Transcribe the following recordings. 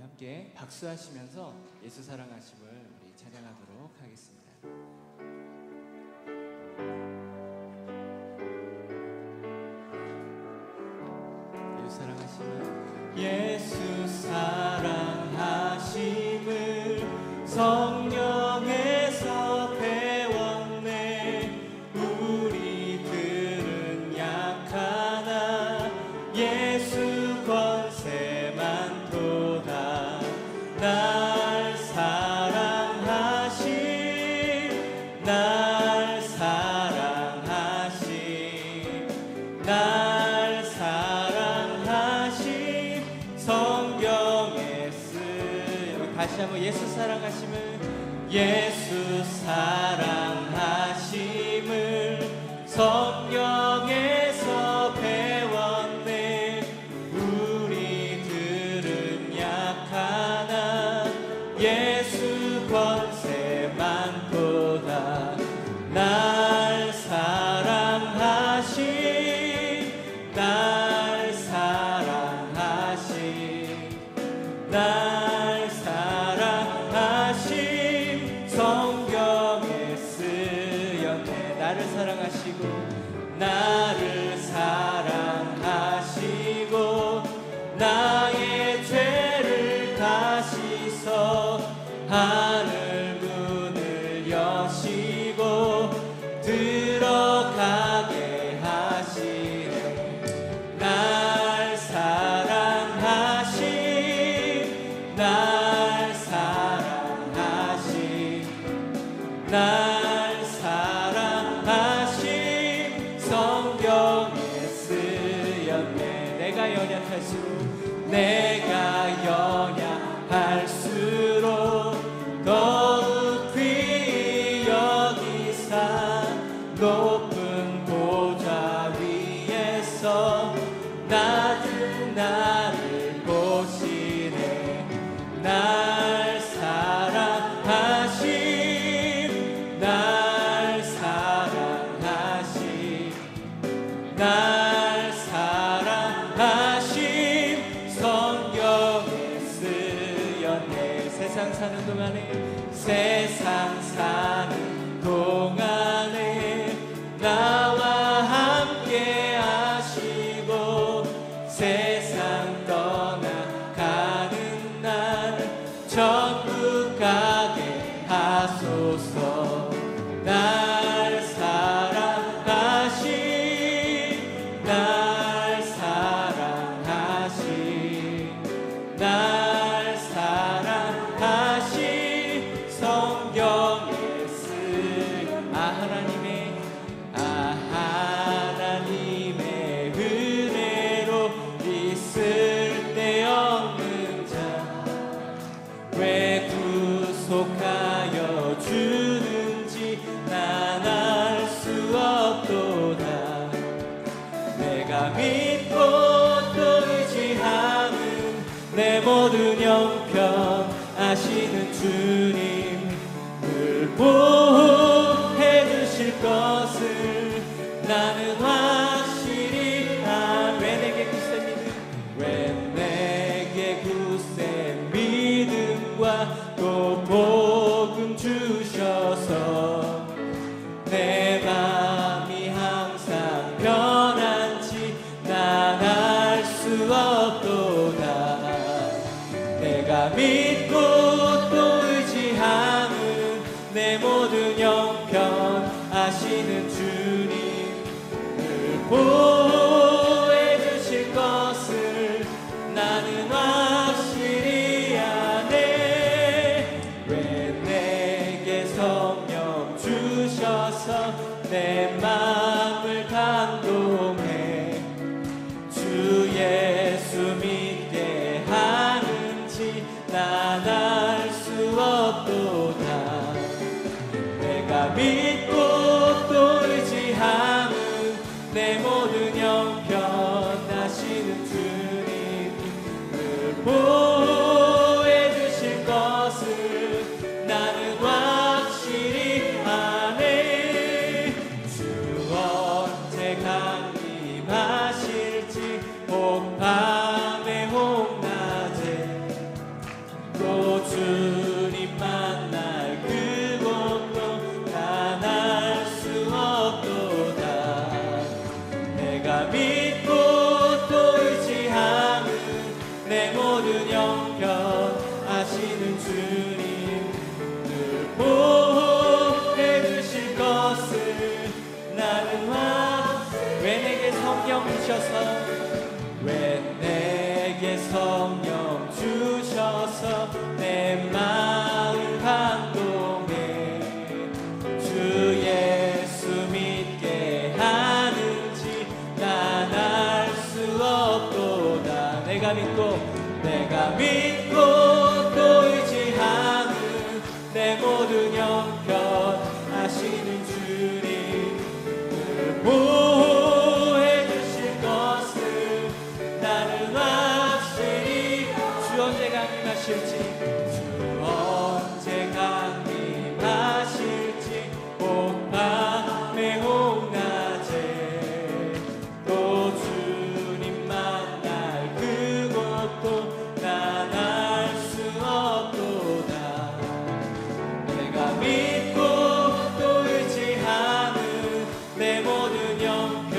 함께 박수하시면서 예수 사랑하심을 우리 찬양하도록 하겠습니다. 예수 사랑하심을 성령에서 배웠네. 우리들은 약하나 예수 권세 많도다. 날 사랑하심, 날 사랑하심, 날 사랑하심 성경에 쓰여. 다시 한번 예수 사랑하심을, 예수 사랑하심을 성경에서 배웠네. 우리들은 약하나 예수 권세 많도다. 날 사랑하심, 날 사랑하심, 날 사랑하심 성경에 쓰였네. 나를 사랑하시고, 나를 사랑하시고 나의 죄를 다 씻어 하늘 문을 여시고 들어가게 하시네. 날 사랑하심, 날 사랑하심, 날 사랑하심 성경에 쓰였네. 내가 연약할수록, 내가 연약할수록 더욱 귀히 여기사 높은 보좌 위에서 낮은 나를 보시네. 날 사랑하심, 날 사랑하심, 날 사랑하심 성경에 쓰였네. 세상 사는 동안에, 세상 사는 동안에 나와 함께 하시고 세상 떠나가는 날 천국 가게 하소서. 날 사랑하심, 날 사랑하심, 날 사랑하심 성경에 쓰여. 하나님의 은혜로 있을 데 없는 자 왜 구속하여 주는지 난 알 수 없도다. 내가 믿고 또 의지하는 내 모든 형편 아시는 주님을 보호해 주실 것을 나는 확실히 왜 내게 굳센 믿음, 왜 내게 굳센 믿음과 또 복음 주셔서 내 맘이 항상 편한지 난 알 수 없도다. 내가 믿고 또 의지하는 내 모든 형편 아시는 주님을 보호해 주실 것을 나는 확실히 아네. 왜 내게 성령 주셔서 내 마음을 감동해 주 예수 믿게 하는지 난 알 수 없도다. 내가 믿고 또 의지하는 내 모든 형편 아시는 주님을 내 모든 형편하시는 주님 늘 보호해 주실 것을 나는 왜 내게 성령 주셔서 왜 내게 성령 주셔서 내 마음 감동해 주 예수 믿게 하는지 난 알 수 없도다. 내가 믿고 또 의지하는 내 모든 형편 하시는 주님 늘 보호해 주실 것을 나는 확실히 주 언제 강림하실지 주 언제 강림하실지 밤에 홍낮에 또 주님 만날 그것도 난 알 수 없도다. 내가 믿고 또 의지하는 내 모든 형편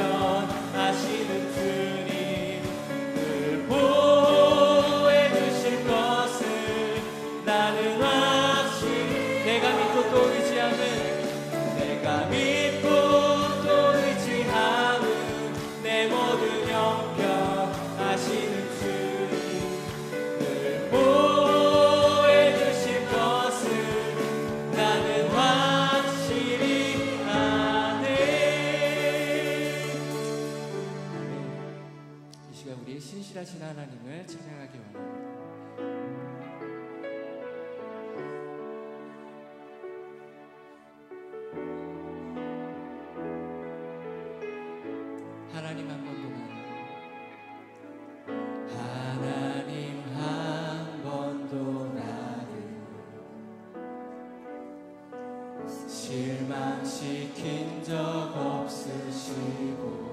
하시는 주님 늘 보호해 주실 것을 나는 확실히 내가 믿고 또 의지하는 내 모든 형편 하시는 주님 늘 보호해 주실 것을 나는 확실히 아네. 이 시간 우리 신실하신 하나님을 찬양하기 원합니다. 하나님 한 번도 나를 실망시킨 적 없으시고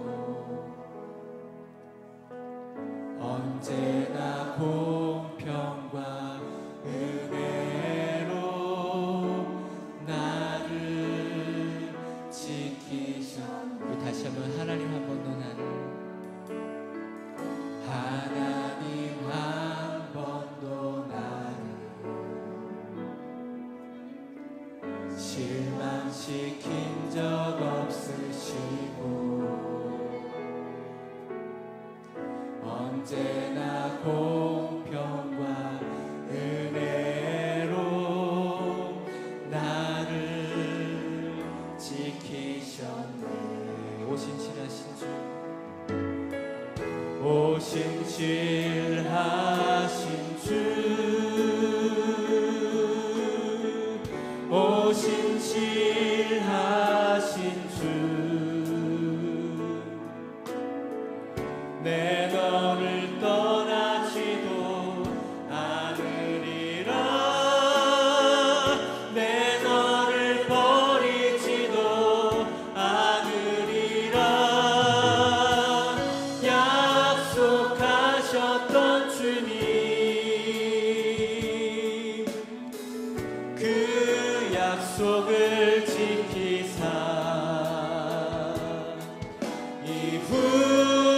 언제나 공평과 은혜로 나를 지키셨. 우리 다시 한번 하나님 한 번도 나를 실망시킨 적 없으시고 언제나 공평과 은혜로 나를 지키셨네. 오 신실하신 주, 오 신실하신 주, 오 신실하신 주, 내 너를 떠나지도 않으리라. 내 너를 버리지도 않으리라. 약속하셨던 주님 그 약속을 지키사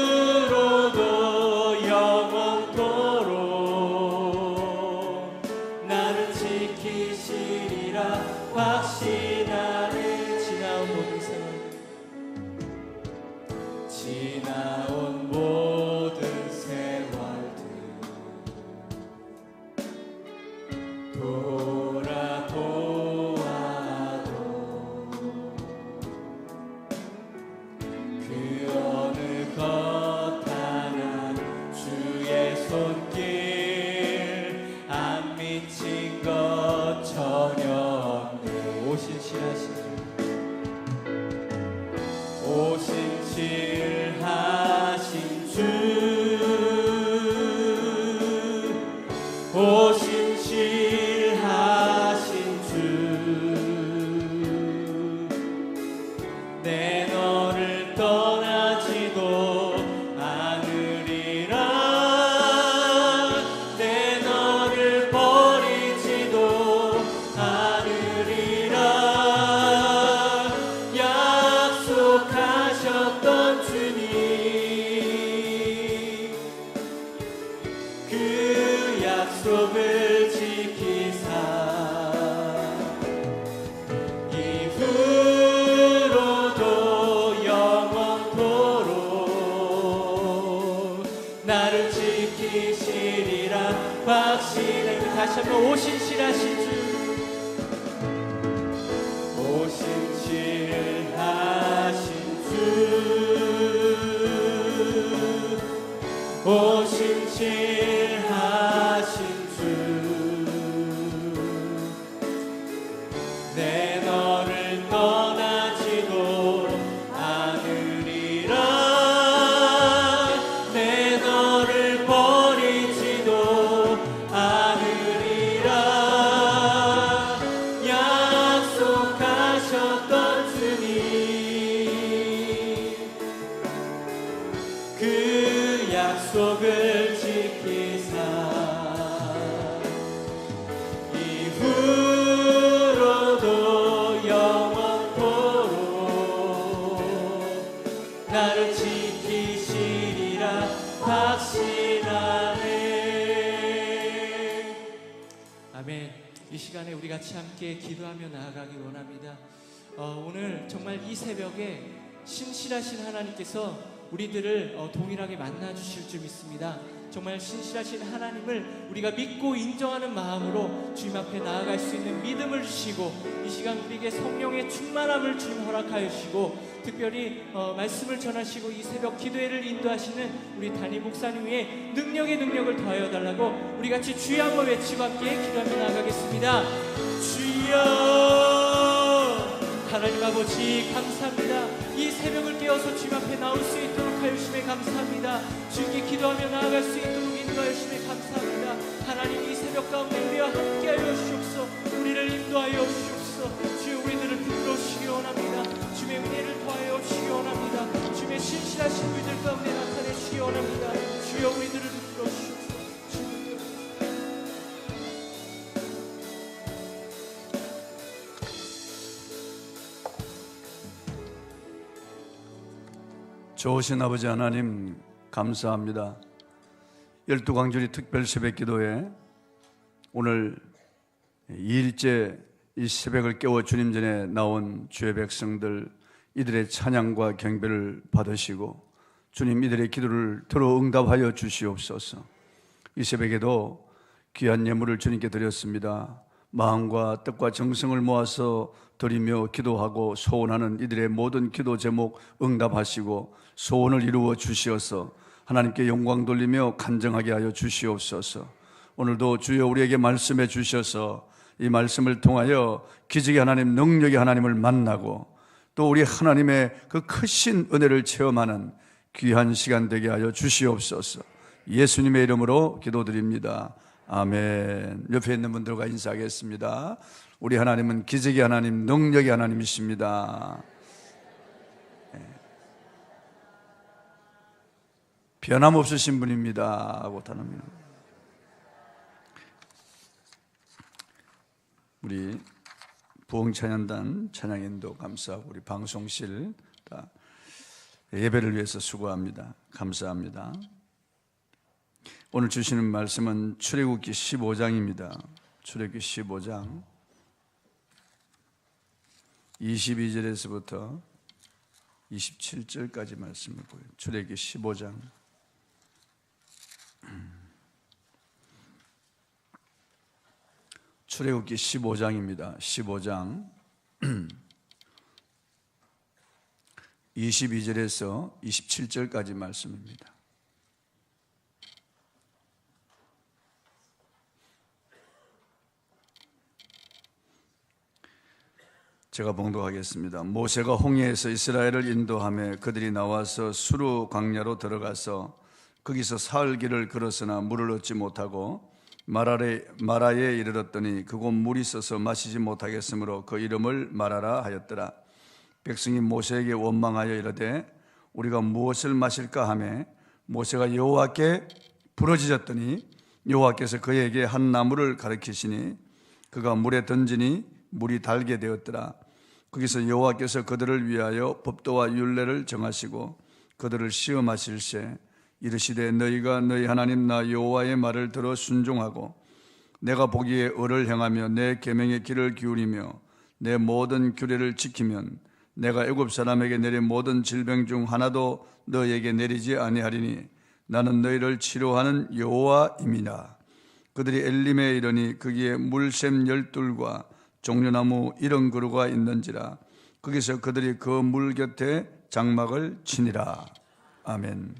이후로도 영원토록 나를 지키시리라 확신하는 지나온 모든 세월, 지나온 모든 세월들 돌아보아도 그 어느 것 하나 주의 손길 안 미친 것 전혀 없네. 오 신실하신 주, 오 신실하신 주, 오 신실하신 주, 내 너를 떠나지도 않으리라. 내 너를 버리지도 않으리라. 약속하셨던 주님 그 약속을 지키사 이후로도 영원토록 나를 지키시리라 확신해. 다시 한번 오신실하신 주, 오신실하신 주, 오신실하신 주, 내 너를 떠나지도 않으리라, 내 너를 버리지도 않으리라 약속하셨던 주님, 그 약속을 지키사 이후로도 영원토록 나를 지키시리라 확신하네. 아멘. 이 시간에 우리 같이 함께 기도하며 나아가기 원합니다. 오늘 정말 이 새벽에 신실하신 하나님께서 우리들을 동일하게 만나 주실 줄 믿습니다. 정말 신실하신 하나님을 우리가 믿고 인정하는 마음으로 주님 앞에 나아갈 수 있는 믿음을 주시고, 이 시간 우리에게 성령의 충만함을 주님 허락하여 주시고, 특별히 말씀을 전하시고 이 새벽 기도회를 인도하시는 우리 담임 목사님 위에 능력의 능력을 더하여 달라고 우리 같이 주여 한번 외치고 함께 기도하며 나아가겠습니다. 주여, 하나님 아버지 감사합니다. 이 새벽을 깨어서 주님 앞에 나올 수 있도록 하여 주심에 감사합니다. 주님께 기도하며 나아갈 수 있도록 인도하여 주심에 감사합니다. 하나님, 이 새벽 가운데 우리와 함께하여 주옵소서. 우리를 인도하여 주옵소서. 주여, 우리들을 붙들어주시기 원합니다. 주님의 은혜를 더하여 주시기 원합니다. 주님의 신실하신 우리들 가운데 나타내 주시기 원합니다. 주여, 우리들을 붙들어 주옵소서. 좋으신 아버지 하나님 감사합니다. 12광주리 특별 새벽기도에 오늘 2일째 이 새벽을 깨워 주님 전에 나온 주의 백성들, 이들의 찬양과 경배를 받으시고 주님, 이들의 기도를 들어 응답하여 주시옵소서. 이 새벽에도 귀한 예물을 주님께 드렸습니다. 마음과 뜻과 정성을 모아서 드리며 기도하고 소원하는 이들의 모든 기도 제목 응답하시고 소원을 이루어 주시어서 하나님께 영광 돌리며 간증하게 하여 주시옵소서. 오늘도 주여 우리에게 말씀해 주셔서 이 말씀을 통하여 기적의 하나님, 능력의 하나님을 만나고 또 우리 하나님의 그 크신 은혜를 체험하는 귀한 시간 되게 하여 주시옵소서. 예수님의 이름으로 기도드립니다. 아멘. 옆에 있는 분들과 인사하겠습니다. 우리 하나님은 기적의 하나님, 능력의 하나님이십니다. 변함없으신 분입니다 하고 단합니다. 우리 부흥찬양단 찬양인도 감사하고 우리 방송실 다 예배를 위해서 수고합니다. 감사합니다. 오늘 주시는 말씀은 출애굽기 15장입니다. 출애굽기 15장 22절에서부터 27절까지 말씀을 보여요. 출애굽기 15장 출애굽기 15장입니다. 15장 22절에서 27절까지 말씀입니다. 제가 봉독하겠습니다. 모세가 홍해에서 이스라엘을 인도하며 그들이 나와서 수르 광야로 들어가서 거기서 사흘 길을 걸었으나 물을 얻지 못하고 마라에 이르렀더니 그곳 물이 있어서 마시지 못하겠으므로 그 이름을 마라라 하였더라. 백성이 모세에게 원망하여 이르되 우리가 무엇을 마실까 하매 모세가 여호와께 부르짖었더니 여호와께서 그에게 한 나무를 가리키시니 그가 물에 던지니 물이 달게 되었더라. 거기서 여호와께서 그들을 위하여 법도와 율례를 정하시고 그들을 시험하실세 이르시되 너희가 너희 하나님 나 여호와의 말을 들어 순종하고 내가 보기에 의를 행하며 내 계명의 길을 기울이며 내 모든 규례를 지키면 내가 애굽 사람에게 내린 모든 질병 중 하나도 너희에게 내리지 아니하리니 나는 너희를 치료하는 여호와임이라. 그들이 엘림에 이르니 거기에 물샘 12과 종려나무 70그루가 있는지라. 거기서 그들이 그 물 곁에 장막을 치니라. 아멘.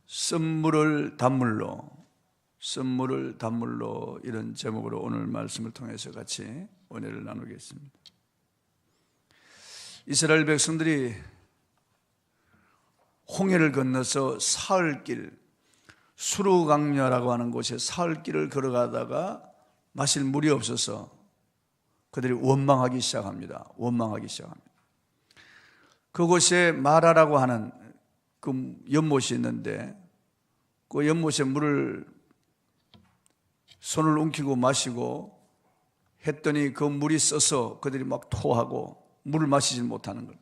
썸물을 단물로, 썸물을 단물로, 이런 제목으로 오늘 말씀을 통해서 같이 은혜를 나누겠습니다. 이스라엘 백성들이 홍해를 건너서 사흘길, 수르강야라고 하는 곳에 사흘길을 걸어가다가 마실 물이 없어서 그들이 원망하기 시작합니다. 원망하기 시작합니다. 그곳에 마라라고 하는 그 연못이 있는데 그 연못에 물을 손을 움키고 마시고 했더니 그 물이 써서 그들이 막 토하고 물을 마시지 못하는 것.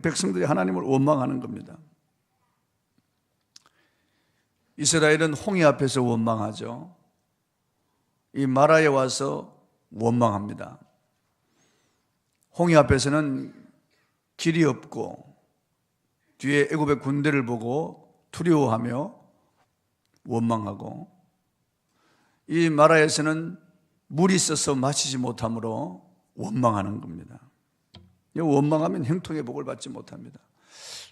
백성들이 하나님을 원망하는 겁니다. 이스라엘은 홍해 앞에서 원망하죠. 이 마라에 와서 원망합니다. 홍해 앞에서는 길이 없고 뒤에 애굽의 군대를 보고 두려워하며 원망하고, 이 마라에서는 물이 있어서 마시지 못하므로 원망하는 겁니다. 원망하면 형통의 복을 받지 못합니다.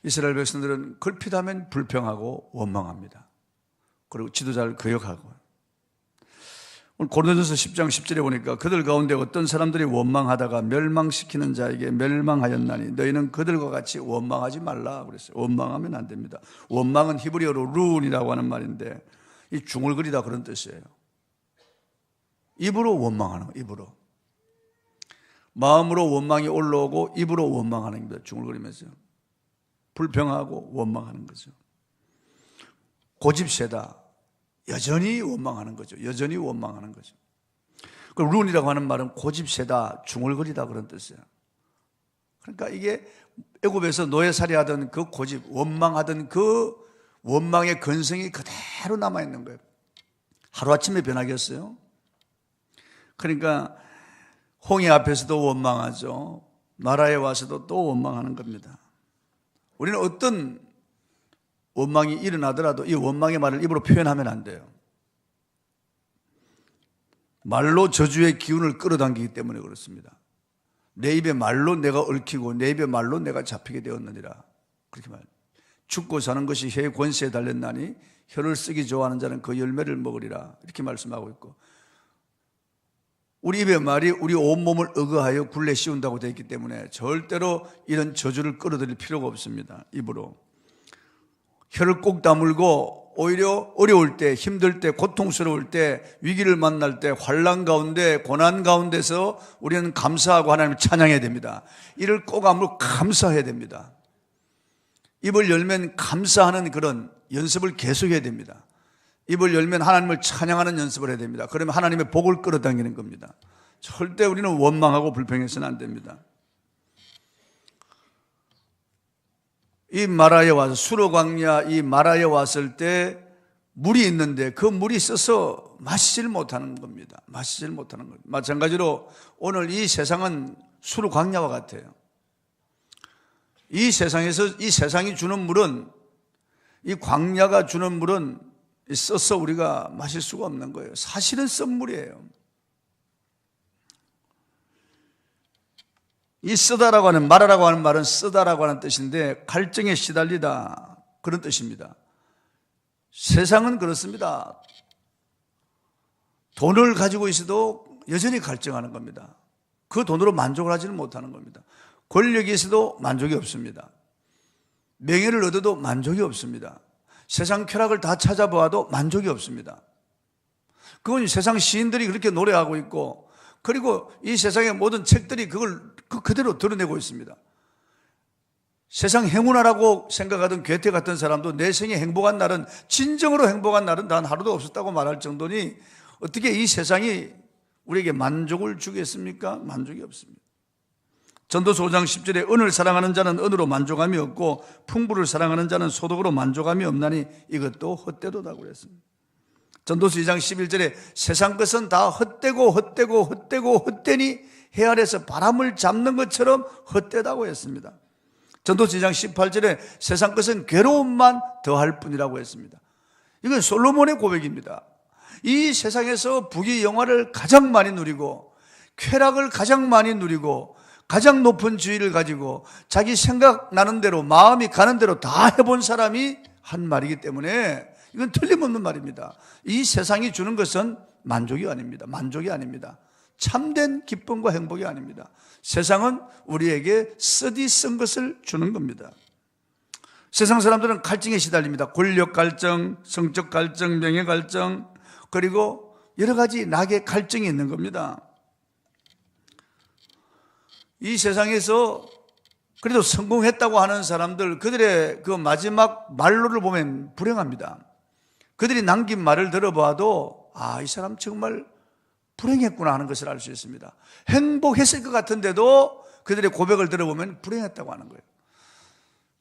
이스라엘 백성들은 걸핏하면 불평하고 원망합니다. 그리고 지도자를 거역하고. 오늘 고린도전서 10장 10절에 보니까 그들 가운데 어떤 사람들이 원망하다가 멸망시키는 자에게 멸망하였나니 너희는 그들과 같이 원망하지 말라 그랬어요. 원망하면 안 됩니다. 원망은 히브리어로 룬이라고 하는 말인데 이 중얼거리다 그런 뜻이에요. 입으로 원망하는 거, 입으로. 마음으로 원망이 올라오고 입으로 원망하는 겁니다. 중얼거리면서 불평하고 원망하는 거죠. 고집세다. 여전히 원망하는 거죠. 여전히 원망하는 거죠. 그 룬이라고 하는 말은 고집세다, 중얼거리다 그런 뜻이에요. 그러니까 이게 애굽에서 노예살이하던 그 고집, 원망하던 그 원망의 근성이 그대로 남아있는 거예요. 하루아침에 변하겠어요? 그러니까 홍해 앞에서도 원망하죠. 나라에 와서도 또 원망하는 겁니다. 우리는 어떤 원망이 일어나더라도 이 원망의 말을 입으로 표현하면 안 돼요. 말로 저주의 기운을 끌어당기기 때문에 그렇습니다. 내 입에 말로 내가 얽히고 내 입에 말로 내가 잡히게 되었느니라. 그렇게 말. 죽고 사는 것이 혀의 권세에 달렸나니 혀를 쓰기 좋아하는 자는 그 열매를 먹으리라. 이렇게 말씀하고 있고, 우리 입의 말이 우리 온몸을 억어하여 굴레 씌운다고 되어 있기 때문에 절대로 이런 저주를 끌어들일 필요가 없습니다. 입으로. 혀를 꼭 다물고 오히려 어려울 때, 힘들 때, 고통스러울 때, 위기를 만날 때, 환난 가운데, 고난 가운데서 우리는 감사하고 하나님을 찬양해야 됩니다. 이를 꼭 아무로 감사해야 됩니다. 입을 열면 감사하는 그런 연습을 계속해야 됩니다. 입을 열면 하나님을 찬양하는 연습을 해야 됩니다. 그러면 하나님의 복을 끌어당기는 겁니다. 절대 우리는 원망하고 불평해서는 안 됩니다. 이 마라에 와서, 수르광야 이 마라에 왔을 때 물이 있는데 그 물이 있어서 마시질 못하는 겁니다. 마시질 못하는 겁니다. 마찬가지로 오늘 이 세상은 수르광야와 같아요. 이 세상에서 이 세상이 주는 물은, 이 광야가 주는 물은 써서 우리가 마실 수가 없는 거예요. 사실은 썩물이에요. 이 쓰다라고 하는, 마라라고 하는 말은 쓰다라고 하는 뜻인데 갈증에 시달리다 그런 뜻입니다. 세상은 그렇습니다. 돈을 가지고 있어도 여전히 갈증하는 겁니다. 그 돈으로 만족을 하지는 못하는 겁니다. 권력이 있어도 만족이 없습니다. 명예를 얻어도 만족이 없습니다. 세상 쾌락을 다 찾아보아도 만족이 없습니다. 그건 세상 시인들이 그렇게 노래하고 있고, 그리고 이 세상의 모든 책들이 그걸 그대로 드러내고 있습니다. 세상 행운하라고 생각하던 괴테 같은 사람도 내 생에 행복한 날은, 진정으로 행복한 날은 단 하루도 없었다고 말할 정도니 어떻게 이 세상이 우리에게 만족을 주겠습니까? 만족이 없습니다. 전도서 5장 10절에 은을 사랑하는 자는 은으로 만족함이 없고 풍부를 사랑하는 자는 소득으로 만족함이 없나니 이것도 헛되도다고 그랬습니다. 전도서 2장 11절에 세상 것은 다 헛되고 헛되니 해 아래서 바람을 잡는 것처럼 헛되다고 했습니다. 전도서 2장 18절에 세상 것은 괴로움만 더할 뿐이라고 했습니다. 이건 솔로몬의 고백입니다. 이 세상에서 부귀영화를 가장 많이 누리고 쾌락을 가장 많이 누리고 가장 높은 지위를 가지고 자기 생각나는 대로 마음이 가는 대로 다 해본 사람이 한 말이기 때문에 이건 틀림없는 말입니다. 이 세상이 주는 것은 만족이 아닙니다. 만족이 아닙니다. 참된 기쁨과 행복이 아닙니다. 세상은 우리에게 쓰디 쓴 것을 주는 겁니다. 세상 사람들은 갈증에 시달립니다. 권력 갈증, 성적 갈증, 명예 갈증, 그리고 여러 가지 낙의 갈증이 있는 겁니다. 이 세상에서 그래도 성공했다고 하는 사람들, 그들의 그 마지막 말로를 보면 불행합니다. 그들이 남긴 말을 들어봐도 이 사람 정말 불행했구나 하는 것을 알 수 있습니다. 행복했을 것 같은데도 그들의 고백을 들어보면 불행했다고 하는 거예요.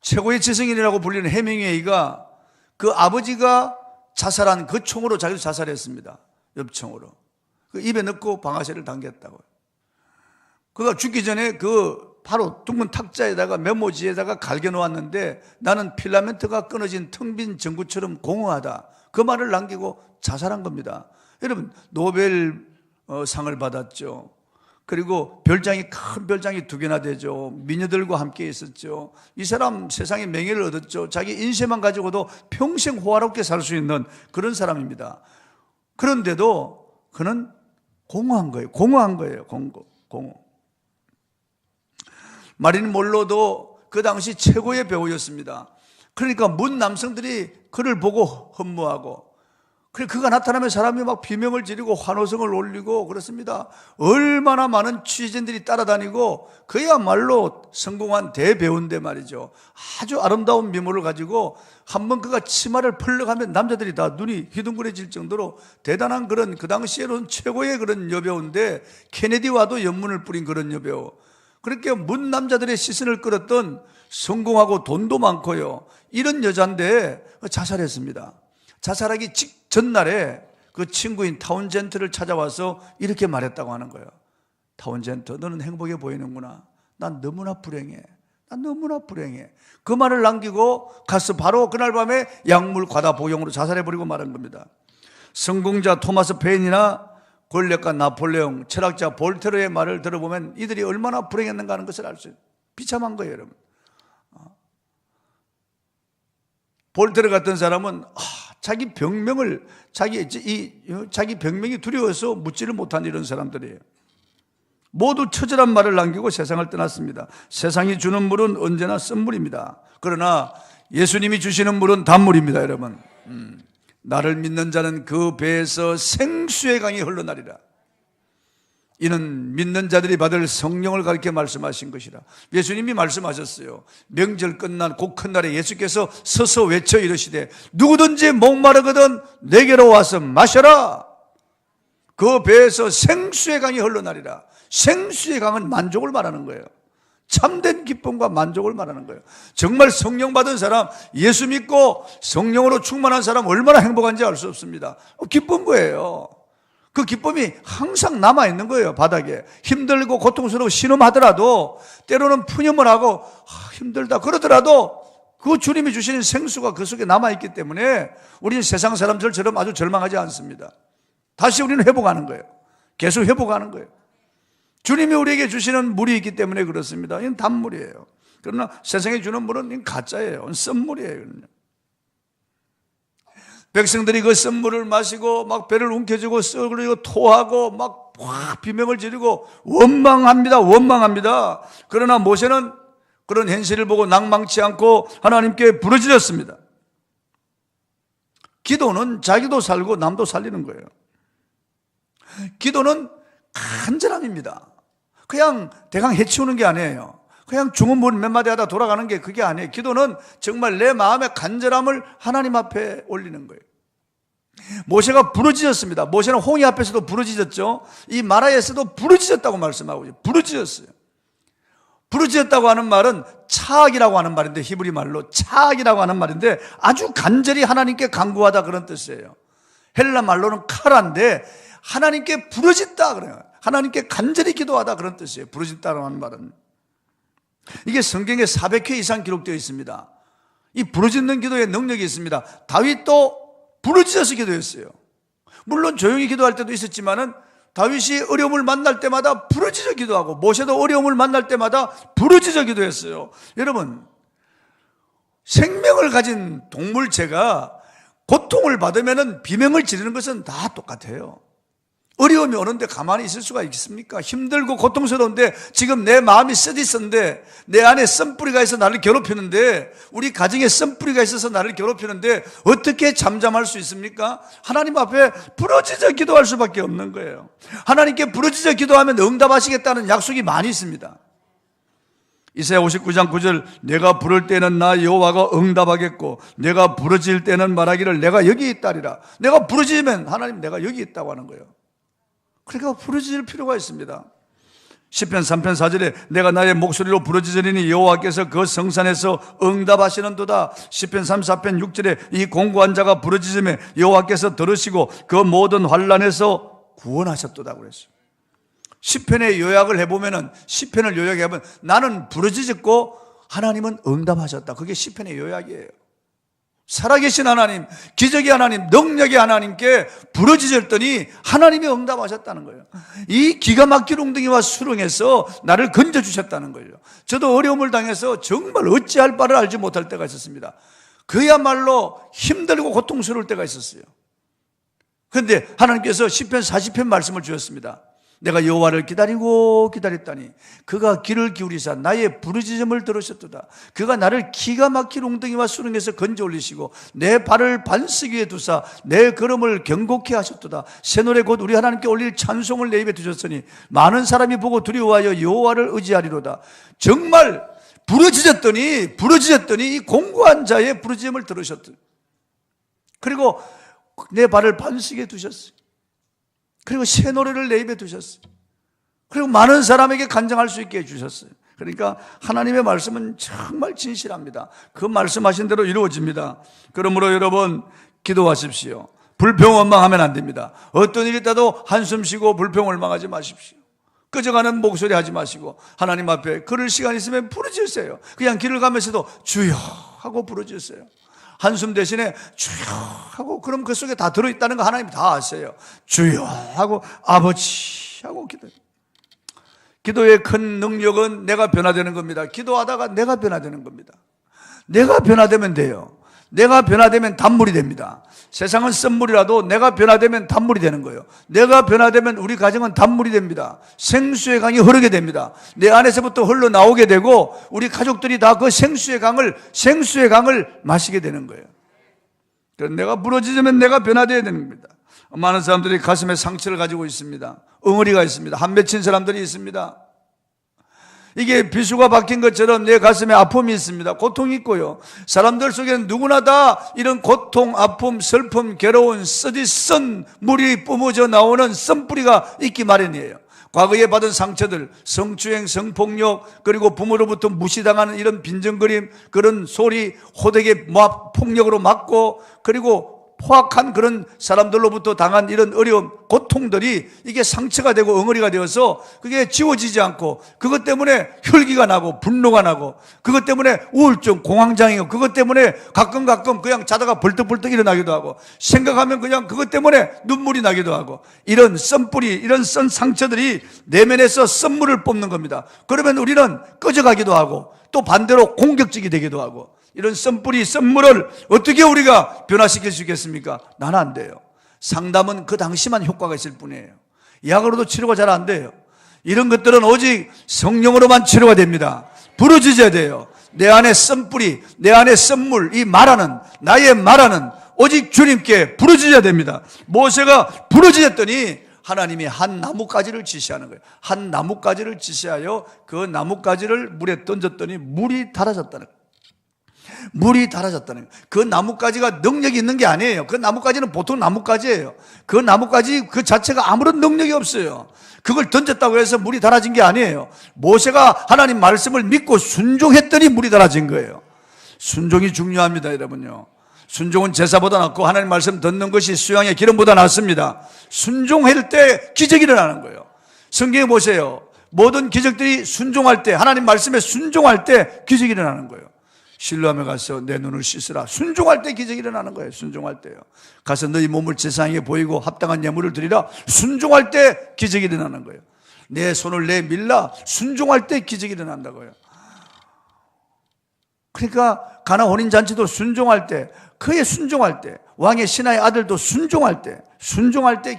최고의 지성인이라고 불리는 해밍웨이가 그 아버지가 자살한 그 총으로 자기도 자살했습니다. 엽총으로. 그 입에 넣고 방아쇠를 당겼다고요. 그가 죽기 전에 그 바로 둥근 탁자에다가 메모지에다가 갈겨 놓았는데 나는 필라멘트가 끊어진 텅 빈 전구처럼 공허하다. 그 말을 남기고 자살한 겁니다. 여러분, 노벨 상을 받았죠. 그리고 별장이, 큰 별장이 2개나 되죠. 미녀들과 함께 있었죠. 이 사람 세상에 명예를 얻었죠. 자기 인생만 가지고도 평생 호화롭게 살 수 있는 그런 사람입니다. 그런데도 그는 공허한 거예요. 공허한 거예요. 공허. 마릴린 monroe도 그 당시 최고의 배우였습니다. 그러니까 문 남성들이 그를 보고 흠모하고, 그가 나타나면 사람이 막 비명을 지르고 환호성을 올리고 그렇습니다. 얼마나 많은 취재진들이 따라다니고 그야말로 성공한 대배우인데 말이죠. 아주 아름다운 미모를 가지고 한번 그가 치마를 펄럭하면 남자들이 다 눈이 휘둥그레질 정도로 대단한 그런, 그 당시에는 최고의 그런 여배우인데, 케네디와도 연문을 뿌린 그런 여배우. 그렇게 문 남자들의 시선을 끌었던, 성공하고 돈도 많고요, 이런 여자인데 자살했습니다. 자살하기 전날에 그 친구인 타운젠트를 찾아와서 이렇게 말했다고 하는 거예요. 타운젠트, 너는 행복해 보이는구나. 난 너무나 불행해. 난 너무나 불행해. 그 말을 남기고 가서 바로 그날 밤에 약물 과다 복용으로 자살해버리고 말한 겁니다. 성공자 토마스 페인이나 권력가 나폴레옹, 철학자 볼테르의 말을 들어보면 이들이 얼마나 불행했는가 하는 것을 알 수 있어요. 비참한 거예요, 여러분. 볼테르 같은 사람은 자기 병명이 두려워서 묻지를 못한 이런 사람들이에요. 모두 처절한 말을 남기고 세상을 떠났습니다. 세상이 주는 물은 언제나 쓴물입니다. 그러나 예수님이 주시는 물은 단물입니다, 여러분. 나를 믿는 자는 그 배에서 생수의 강이 흘러나리라. 이는 믿는 자들이 받을 성령을 가리켜 말씀하신 것이라. 예수님이 말씀하셨어요. 명절 끝난 곧 큰 날에 예수께서 서서 외쳐 이르시되 누구든지 목마르거든 내게로 와서 마셔라. 그 배에서 생수의 강이 흘러나리라. 생수의 강은 만족을 말하는 거예요. 참된 기쁨과 만족을 말하는 거예요. 정말 성령 받은 사람, 예수 믿고 성령으로 충만한 사람 얼마나 행복한지 알 수 없습니다. 기쁜 거예요. 그 기쁨이 항상 남아있는 거예요. 바닥에 힘들고 고통스러워 신음하더라도, 때로는 푸념을 하고 힘들다 그러더라도 그 주님이 주시는 생수가 그 속에 남아있기 때문에 우리는 세상 사람들처럼 아주 절망하지 않습니다. 다시 우리는 회복하는 거예요. 계속 회복하는 거예요. 주님이 우리에게 주시는 물이 있기 때문에 그렇습니다. 이건 단물이에요. 그러나 세상에 주는 물은 이건 가짜예요. 이건 썬물이에요. 백성들이 그 썬물을 마시고 막 배를 움켜쥐고 썩으리고 토하고 막 비명을 지르고 원망합니다. 그러나 모세는 그런 현실을 보고 낭망치 않고 하나님께 부르짖었습니다. 기도는 자기도 살고 남도 살리는 거예요. 기도는 간절함입니다. 그냥 대강 해치우는 게 아니에요. 그냥 중음문 몇 마디 하다 돌아가는 게 그게 아니에요. 기도는 정말 내 마음의 간절함을 하나님 앞에 올리는 거예요. 모세가 부르짖었습니다. 모세는 홍해 앞에서도 부르짖었죠. 이 마라에서도 부르짖었다고 말씀하고 있어요. 부르짖었어요. 부르짖었다고 하는 말은 차악이라고 하는 말인데, 히브리 말로 차악이라고 하는 말인데 아주 간절히 하나님께 간구하다 그런 뜻이에요. 헬라 말로는 카라인데 하나님께 부르짖다 그래요. 하나님께 간절히 기도하다 그런 뜻이에요. 부르짖다라고 하는 말은. 이게 성경에 400회 이상 기록되어 있습니다. 이 부르짖는 기도에 능력이 있습니다. 다윗도 부르짖어서 기도했어요. 물론 조용히 기도할 때도 있었지만은 다윗이 어려움을 만날 때마다 부르짖어 기도하고, 모세도 어려움을 만날 때마다 부르짖어 기도했어요. 여러분, 생명을 가진 동물체가 고통을 받으면 비명을 지르는 것은 다 똑같아요. 어려움이 오는데 가만히 있을 수가 있습니까? 힘들고 고통스러운데 지금 내 마음이 쓰디쓴데, 내 안에 썬뿌리가 있어 나를 괴롭히는데, 우리 가정에 썬뿌리가 있어서 나를 괴롭히는데 어떻게 잠잠할 수 있습니까? 하나님 앞에 부르짖어 기도할 수밖에 없는 거예요. 하나님께 부르짖어 기도하면 응답하시겠다는 약속이 많이 있습니다. 이사야 59장 9절, 내가 부를 때는 나 여호와가 응답하겠고 내가 부르짖을 때는 말하기를 내가 여기 있다리라. 내가 부르짖으면 하나님 내가 여기 있다고 하는 거예요. 그러니까 부르짖을 필요가 있습니다. 시편 3편 4절에 내가 나의 목소리로 부르짖으리니 여호와께서 그 성산에서 응답하시는도다. 시편 34편 6절에 이 공고한 자가 부르짖으며 여호와께서 들으시고 그 모든 환난에서 구원하셨도다 그랬어요. 시편의 요약을 해보면은, 시편을 요약해보면 나는 부르짖었고 하나님은 응답하셨다. 그게 시편의 요약이에요. 살아계신 하나님, 기적의 하나님, 능력의 하나님께 부르짖었더니 하나님이 응답하셨다는 거예요. 이 기가 막힌 웅덩이와 수렁에서 나를 건져주셨다는 거예요. 저도 어려움을 당해서 정말 어찌할 바를 알지 못할 때가 있었습니다. 그야말로 힘들고 고통스러울 때가 있었어요. 그런데 하나님께서 시편 40편 말씀을 주셨습니다. 내가 여호와를 기다리고 기다렸다니 그가 귀를 기울이사 나의 부르짖음을 들으셨도다. 그가 나를 기가 막힌 웅덩이와 수렁에서 건져 올리시고 내 발을 반석 위에 두사 내 걸음을 경고케 하셨도다. 새 노래 곧 우리 하나님께 올릴 찬송을 내 입에 두셨으니 많은 사람이 보고 두려워하여 여호와를 의지하리로다. 정말 부르짖었더니 이 공고한 자의 부르짖음을 들으셨다. 그리고 내 발을 반석 위에 두셨어요. 그리고 새 노래를 내 입에 두셨어요. 그리고 많은 사람에게 간증할 수 있게 해주셨어요. 그러니까 하나님의 말씀은 정말 진실합니다. 그 말씀하신 대로 이루어집니다. 그러므로 여러분 기도하십시오. 불평원망하면 안 됩니다. 어떤 일이 있다도 한숨 쉬고 불평원망하지 마십시오. 꺼져가는 목소리 하지 마시고 하나님 앞에 걸을 시간 있으면 부르짖으세요. 그냥 길을 가면서도 주여 하고 부르짖으세요. 한숨 대신에 주여 하고, 그럼 그 속에 다 들어있다는 거 하나님 다 아세요. 주여 하고 아버지 하고 기도해요. 기도의 큰 능력은 내가 변화되는 겁니다. 기도하다가 내가 변화되는 겁니다. 내가 변화되면 돼요. 내가 변화되면 단물이 됩니다. 세상은 썬물이라도 내가 변화되면 단물이 되는 거예요. 내가 변화되면 우리 가정은 단물이 됩니다. 생수의 강이 흐르게 됩니다. 내 안에서부터 흘러나오게 되고 우리 가족들이 다 그 생수의 강을 마시게 되는 거예요. 그래서 내가 부러지면 내가 변화되어야 되는 겁니다. 많은 사람들이 가슴에 상처를 가지고 있습니다. 엉어리가 있습니다. 한 맺힌 사람들이 있습니다. 이게 비수가 박힌 것처럼 내 가슴에 아픔이 있습니다. 고통이 있고요. 사람들 속에는 누구나 다 이런 고통, 아픔, 슬픔, 괴로운 쓰디쓴 물이 뿜어져 나오는 썬뿌리가 있기 마련이에요. 과거에 받은 상처들, 성추행, 성폭력, 그리고 부모로부터 무시당하는 이런 빈정거림, 그런 소리, 호되게 폭력으로 맞고, 그리고 포악한 그런 사람들로부터 당한 이런 어려움, 고통들이 이게 상처가 되고 엉어리가 되어서 그게 지워지지 않고, 그것 때문에 혈기가 나고 분노가 나고, 그것 때문에 우울증, 공황장애고, 그것 때문에 가끔 그냥 자다가 벌떡벌떡 일어나기도 하고, 생각하면 그냥 그것 때문에 눈물이 나기도 하고, 이런 썬뿌리, 이런 썬 상처들이 내면에서 썬물을 뽑는 겁니다. 그러면 우리는 꺼져가기도 하고 또 반대로 공격적이 되기도 하고, 이런 썬뿌리, 썬물을 어떻게 우리가 변화시킬 수 있겠습니까? 나는 안 돼요. 상담은 그 당시만 효과가 있을 뿐이에요. 약으로도 치료가 잘 안 돼요. 이런 것들은 오직 성령으로만 치료가 됩니다. 부르짖어야 돼요. 내 안에 썬뿌리, 내 안에 썬물, 나의 말하는 오직 주님께 부르짖어야 됩니다. 모세가 부르짖었더니 하나님이 한 나뭇가지를 지시하는 거예요. 한 나뭇가지를 지시하여 그 나뭇가지를 물에 던졌더니 물이 달아졌다는 거예요. 물이 달아졌다는 거예요. 그 나뭇가지가 능력이 있는 게 아니에요. 그 나뭇가지는 보통 나뭇가지예요. 그 나뭇가지 그 자체가 아무런 능력이 없어요. 그걸 던졌다고 해서 물이 달아진 게 아니에요. 모세가 하나님 말씀을 믿고 순종했더니 물이 달아진 거예요. 순종이 중요합니다, 여러분요. 순종은 제사보다 낫고 하나님 말씀 듣는 것이 수양의 기름보다 낫습니다. 순종할 때 기적이 일어나는 거예요. 성경에 보세요. 모든 기적들이 순종할 때, 하나님 말씀에 순종할 때 기적이 일어나는 거예요. 실로암에 가서 내 눈을 씻으라. 순종할 때 기적이 일어나는 거예요. 순종할 때요. 가서 너희 몸을 제사장에게 보이고 합당한 예물을 드리라. 순종할 때 기적이 일어나는 거예요. 내 손을 내밀라. 순종할 때 기적이 일어난다고요. 그러니까 가나 혼인잔치도 순종할 때, 그의 순종할 때, 왕의 신하의 아들도 순종할 때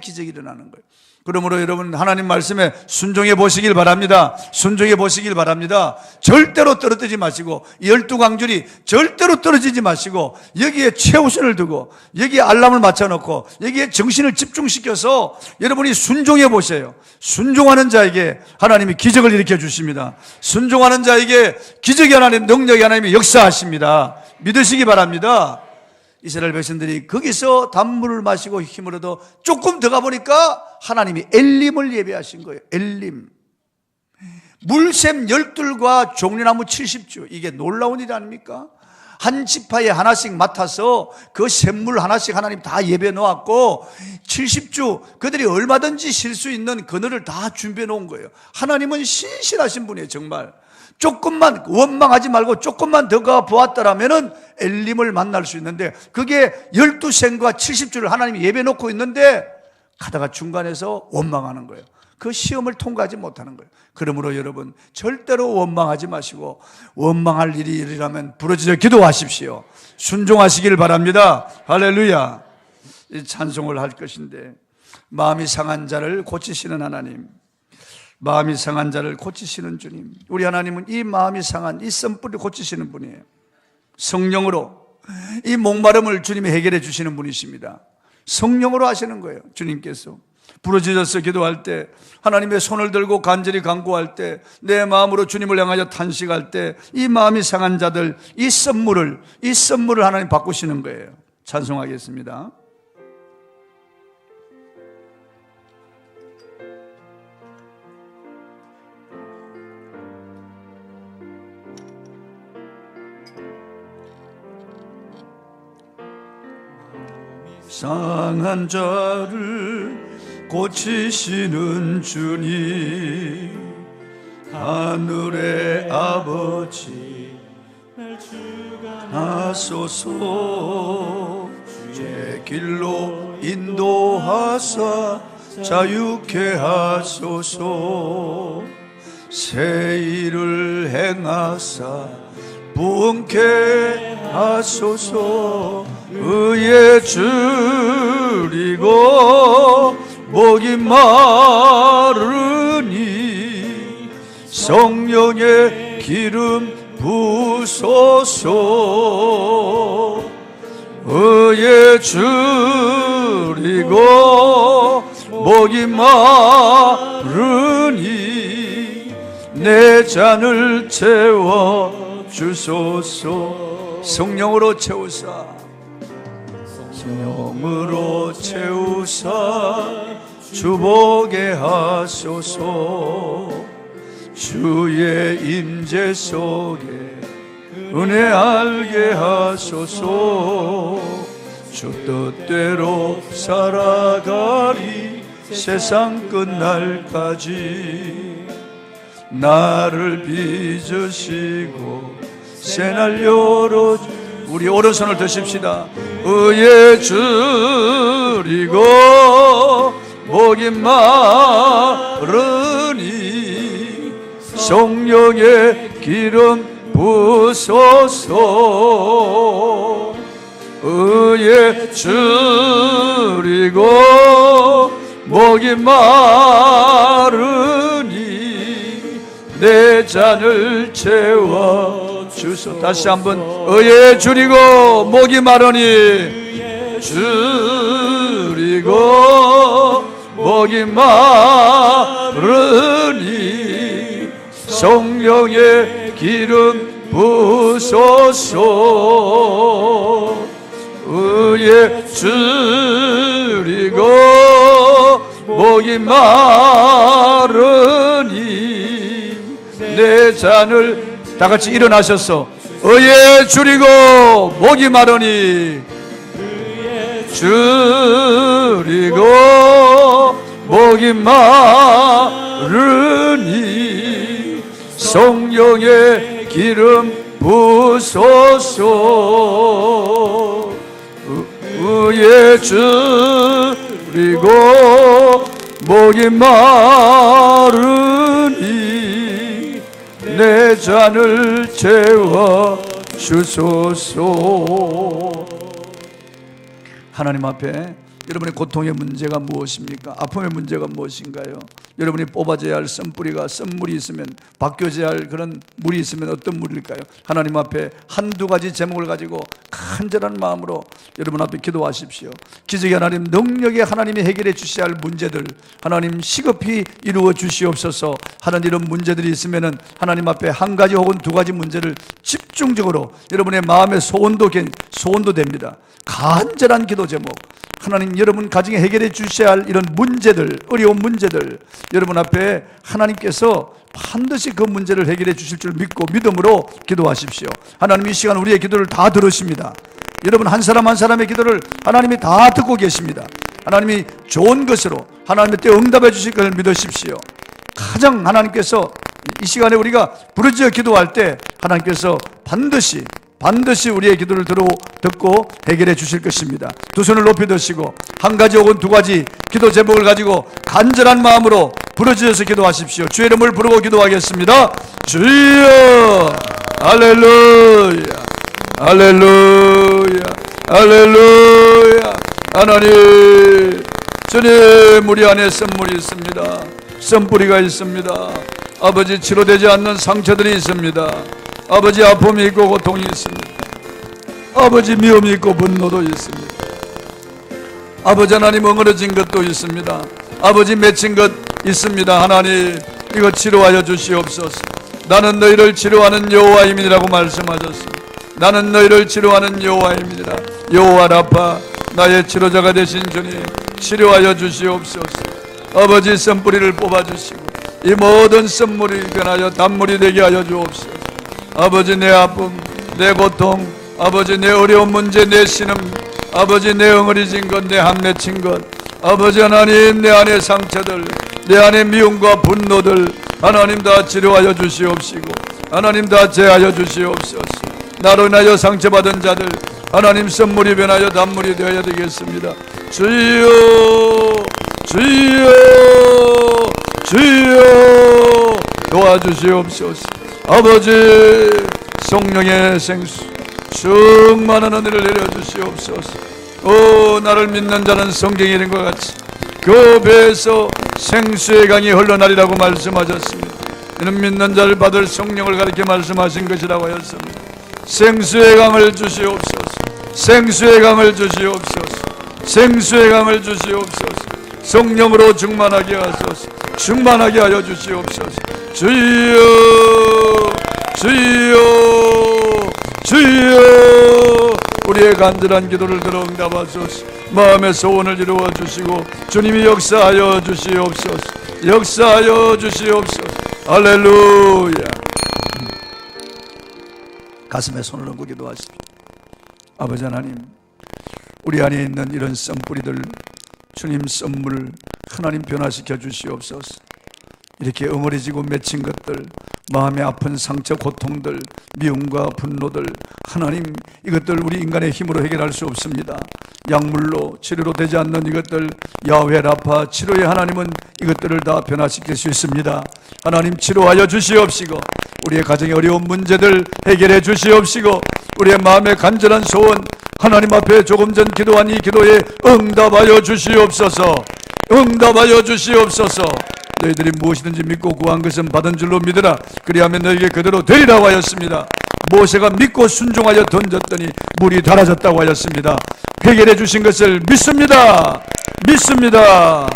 기적이 일어나는 거예요. 그러므로 여러분 하나님 말씀에 순종해 보시길 바랍니다. 순종해 보시길 바랍니다. 절대로 떨어뜨리지 마시고, 12광줄이 절대로 떨어지지 마시고, 여기에 최우선을 두고 여기에 알람을 맞춰놓고 여기에 정신을 집중시켜서 여러분이 순종해 보세요. 순종하는 자에게 하나님이 기적을 일으켜 주십니다. 순종하는 자에게 기적이 하나님, 능력이 하나님이 역사하십니다. 믿으시기 바랍니다. 이스라엘 백성들이 거기서 단물을 마시고 힘을 얻어 조금 더 가보니까 하나님이 엘림을 예배하신 거예요. 엘림. 물샘 12과 종려나무 70주. 이게 놀라운 일 아닙니까? 한 지파에 하나씩 맡아서 그 샘물 하나씩 하나님 다 예배 놓았고 70주 그들이 얼마든지 쉴 수 있는 그늘을 다 준비해 놓은 거예요. 하나님은 신실하신 분이에요. 정말 조금만 원망하지 말고 조금만 더 가 보았더라면은 엘림을 만날 수 있는데, 그게 12생과 70주를 하나님이 예배 놓고 있는데 가다가 중간에서 원망하는 거예요. 그 시험을 통과하지 못하는 거예요. 그러므로 여러분 절대로 원망하지 마시고, 원망할 일이 일이라면 부르짖어 기도하십시오. 순종하시길 바랍니다. 할렐루야. 이 찬송을 할 것인데, 마음이 상한 자를 고치시는 하나님, 마음이 상한 자를 고치시는 주님, 우리 하나님은 이 마음이 상한 이 썸뿌리를 고치시는 분이에요. 성령으로 이 목마름을 주님이 해결해 주시는 분이십니다. 성령으로 하시는 거예요. 주님께서 부르짖어서 기도할 때, 하나님의 손을 들고 간절히 간구할 때, 내 마음으로 주님을 향하여 탄식할 때, 이 마음이 상한 자들 이 선물을 하나님 바꾸시는 거예요. 찬송하겠습니다. 상한 자를 고치시는 주님, 하늘의 아버지 하소서. 제 길로 인도하사 자유케 하소서. 새 일을 행하사 부흥케 하소서. 의에 줄이고 목이 마르니 성령의 기름 부소서. 의에 줄이고 목이 마르니 내 잔을 채워 주소서. 성령으로 채우사, 성령으로 채우사 주보게 하소서. 주의 임재 속에 은혜 알게 하소서. 주 뜻대로 살아가리 세상 끝날까지. 나를 빚으시고 새날 열어. 우리 오른손을 드십시다. 의에 줄이고 목이 마르니 성령의 기름 부소서. 의에 줄이고 목이 마르니 내 잔을 채워 주소. 다시 한번. 의에 줄이고 목이 마르니, 줄이고 목이 마르니 성령의 기름 부소서. 의에 줄이고 목이 마르니 내 잔을, 다 같이 일어나셔서 의에 줄이고 목이 마르니, 줄이고 목이 마르니 성령의 기름 부소서. 의에 줄이고 목이 마르니 내 잔을 채워 주소서. 하나님 앞에 여러분의 고통의 문제가 무엇입니까? 아픔의 문제가 무엇인가요? 여러분이 뽑아져야 할 썬뿌리가, 썬물이 있으면, 바뀌어져야 할 그런 물이 있으면 어떤 물일까요? 하나님 앞에 한두 가지 제목을 가지고 간절한 마음으로 여러분 앞에 기도하십시오. 기적의 하나님, 능력의 하나님이 해결해 주셔야 할 문제들, 하나님 시급히 이루어 주시옵소서. 하는 이런 문제들이 있으면 하나님 앞에 한 가지 혹은 두 가지 문제를 집중적으로 여러분의 마음의 소원도 됩니다. 간절한 기도 제목, 하나님 여러분 가정에 해결해 주셔야 할 이런 문제들, 어려운 문제들, 여러분 앞에 하나님께서 반드시 그 문제를 해결해 주실 줄 믿고 믿음으로 기도하십시오. 하나님 이 시간 우리의 기도를 다 들으십니다. 여러분 한 사람 한 사람의 기도를 하나님이 다 듣고 계십니다. 하나님이 좋은 것으로 하나님의 때 응답해 주실 것을 믿으십시오. 가장 하나님께서 이 시간에 우리가 부르짖어 기도할 때 하나님께서 반드시 우리의 기도를 듣고 해결해 주실 것입니다. 두 손을 높이 드시고 한 가지 혹은 두 가지 기도 제목을 가지고 간절한 마음으로 부르짖어서 기도하십시오. 주의 이름을 부르고 기도하겠습니다. 주여, 할렐루야, 할렐루야, 할렐루야. 하나님, 주님, 우리 안에 썬물이 있습니다. 썬뿌리가 있습니다. 아버지, 치료되지 않는 상처들이 있습니다. 아버지, 아픔이 있고 고통이 있습니다. 아버지, 미움이 있고 분노도 있습니다. 아버지 하나님, 엉그러진 것도 있습니다. 아버지, 맺힌 것 있습니다. 하나님, 이거 치료하여 주시옵소서. 나는 너희를 치료하는 여호와임이라고 말씀하셨습니다. 나는 너희를 치료하는 여호와임이라. 여호와 라파, 나의 치료자가 되신 주님, 치료하여 주시옵소서. 아버지, 썬뿌리를 뽑아주시고 이 모든 썬물이 변하여 단물이 되게 하여 주옵소서. 아버지, 내 아픔, 내 고통, 아버지, 내 어려운 문제, 내 신음, 아버지, 내 엉어리진 것, 내 함맺힌 것, 아버지 하나님, 내 안의 상처들, 내 안의 미움과 분노들 하나님 다 치료하여 주시옵시고 하나님 다 제하여 주시옵소서. 나로 인하여 상처받은 자들 하나님 썬물이 변하여 단물이 되어야 되겠습니다. 주여, 주여, 주여, 도와주시옵소서. 아버지, 성령의 생수 충만한 은혜를 내려주시옵소서. 오, 나를 믿는 자는 성경에 있는 것 같이 그 배에서 생수의 강이 흘러나리라고 말씀하셨습니다. 이는 믿는 자를 받을 성령을 가리켜 말씀하신 것이라고 하였습니다. 생수의 강을 주시옵소서. 생수의 강을 주시옵소서. 생수의 강을 주시옵소서. 성령으로 충만하게 하소서. 충만하게 하여 주시옵소서. 주여, 주여, 주여, 우리의 간절한 기도를 들어 응답하소서. 마음의 소원을 이루어 주시고 주님이 역사하여 주시옵소서. 역사하여 주시옵소서. 할렐루야. 가슴에 손을 얹고 기도하십시오. 아버지 하나님, 우리 안에 있는 이런 썬뿌리들 주님 썬물 하나님 변화시켜 주시옵소서. 이렇게 엉어리지고 맺힌 것들, 마음의 아픈 상처, 고통들, 미움과 분노들 하나님, 이것들 우리 인간의 힘으로 해결할 수 없습니다. 약물로 치료로 되지 않는 이것들, 야훼 라파 치료의 하나님은 이것들을 다 변화시킬 수 있습니다. 하나님, 치료하여 주시옵시고 우리의 가정의 어려운 문제들 해결해 주시옵시고 우리의 마음의 간절한 소원 하나님 앞에 조금 전 기도한 이 기도에 응답하여 주시옵소서. 응답하여 주시옵소서. 너희들이 무엇이든지 믿고 구한 것은 받은 줄로 믿으라. 그리하면 너희에게 그대로 되리라고 하였습니다. 모세가 믿고 순종하여 던졌더니 물이 달아졌다고 하였습니다. 해결해 주신 것을 믿습니다. 믿습니다.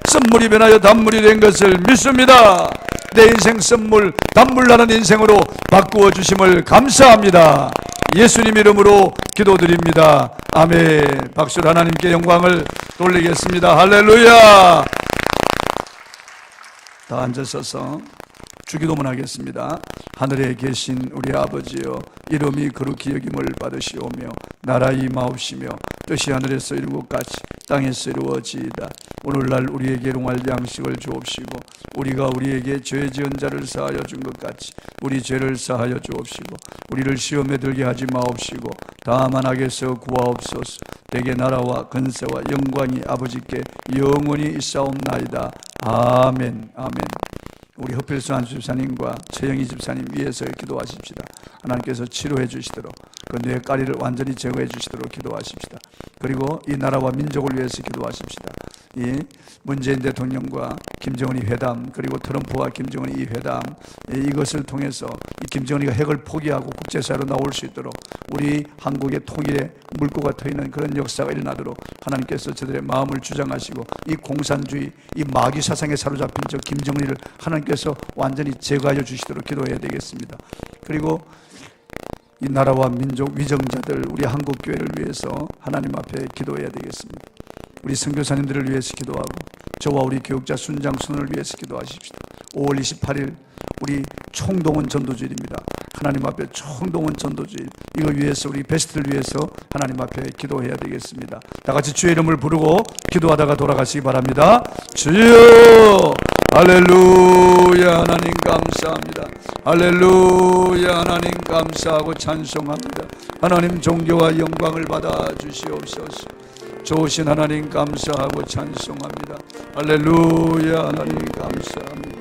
썸물이 변하여 단물이 된 것을 믿습니다. 내 인생 썸물 단물 나는 인생으로 바꾸어 주심을 감사합니다. 예수님 이름으로 기도드립니다. 아멘. 박수로 하나님께 영광을 돌리겠습니다. 할렐루야. 다 앉으셔서 주기도문 하겠습니다. 하늘에 계신 우리 아버지여, 이름이 거룩히 여김을 받으시오며 나라의 임하옵시며 뜻이 하늘에서 이룬 것 같이 땅에서 이루어지이다. 오늘날 우리에게 일용할 양식을 주옵시고 우리가 우리에게 죄 지은 자를 사하여 준 것 같이 우리 죄를 사하여 주옵시고 우리를 시험에 들게 하지 마옵시고 다만 악에서 구하옵소서. 대개 나라와 근세와 영광이 아버지께 영원히 있사옵나이다. 아멘. 아멘. 우리 허필수한 집사님과 최영희 집사님 위해서 기도하십시다. 하나님께서 치료해 주시도록 그 뇌까리를 완전히 제거해 주시도록 기도하십시다. 그리고 이 나라와 민족을 위해서 기도하십시다. 이 문재인 대통령과 김정은이 회담, 그리고 트럼프와 김정은이 이 회담, 이것을 통해서 이 김정은이가 핵을 포기하고 국제사회로 나올 수 있도록 우리 한국의 통일에 물꼬가 트이는 그런 역사가 일어나도록 하나님께서 저들의 마음을 주장하시고 이 공산주의, 이 마귀 사상에 사로잡힌 저 김정은이를 하나님께서 완전히 제거하여 주시도록 기도해야 되겠습니다. 그리고 이 나라와 민족 위정자들, 우리 한국교회를 위해서 하나님 앞에 기도해야 되겠습니다. 우리 선교사님들을 위해서 기도하고 저와 우리 교육자 순장순을 위해서 기도하십시다. 5월 28일 우리 총동원 전도주일입니다. 하나님 앞에 총동원 전도주일, 이거 위해서 우리 베스트를 위해서 하나님 앞에 기도해야 되겠습니다. 다 같이 주의 이름을 부르고 기도하다가 돌아가시기 바랍니다. 주여 할렐루야. 하나님 감사합니다. 할렐루야. 하나님 감사하고 찬송합니다. 하나님 존귀와 영광을 받아 주시옵소서. 좋으신 하나님 감사하고 찬송합니다. 할렐루야. 하나님 감사합니다.